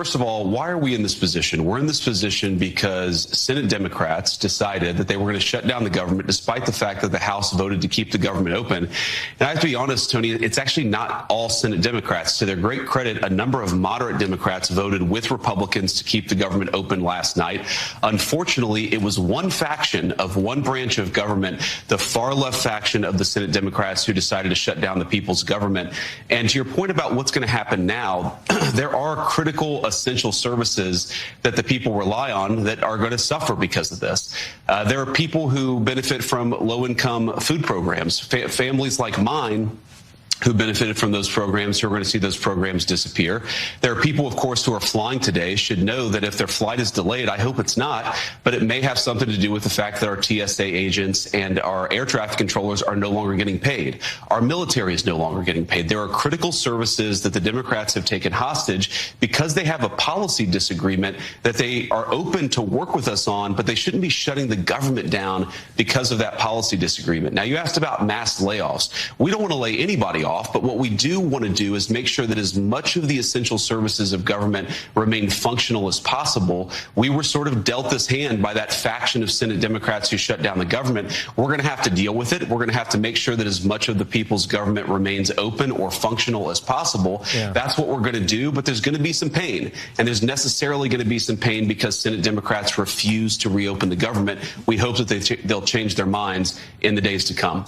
First of all, why are we in this position? We're in this position because Senate Democrats decided that they were going to shut down the government despite the fact that the House voted to keep the government open. And I have to be honest, Tony, it's actually not all Senate Democrats. To their great credit, a number of moderate Democrats voted with Republicans to keep the government open last night. Unfortunately, it was one faction of one branch of government, the far left faction of the Senate Democrats, who decided to shut down the people's government. And to your point about what's going to happen now, there are critical essential services that the people rely on that are going to suffer because of this. There are people who benefit from low-income food programs, families like mine who benefited from those programs, who are going to see those programs disappear. There are people, of course, who are flying today should know that if their flight is delayed, I hope it's not, but it may have something to do with the fact that our TSA agents and our air traffic controllers are no longer getting paid. Our military is no longer getting paid. There are critical services that the Democrats have taken hostage because they have a policy disagreement that they are open to work with us on, but they shouldn't be shutting the government down because of that policy disagreement. Now, you asked about mass layoffs. We don't want to lay anybody off. But what we do want to do is make sure that as much of the essential services of government remain functional as possible. We were sort of dealt this hand by that faction of Senate Democrats who shut down the government. We're going to have to deal with it. We're going to have to make sure that as much of the people's government remains open or functional as possible. Yeah. That's what we're going to do. But there's going to be some pain. And there's necessarily going to be some pain because Senate Democrats refuse to reopen the government. We hope that they'll change their minds in the days to come.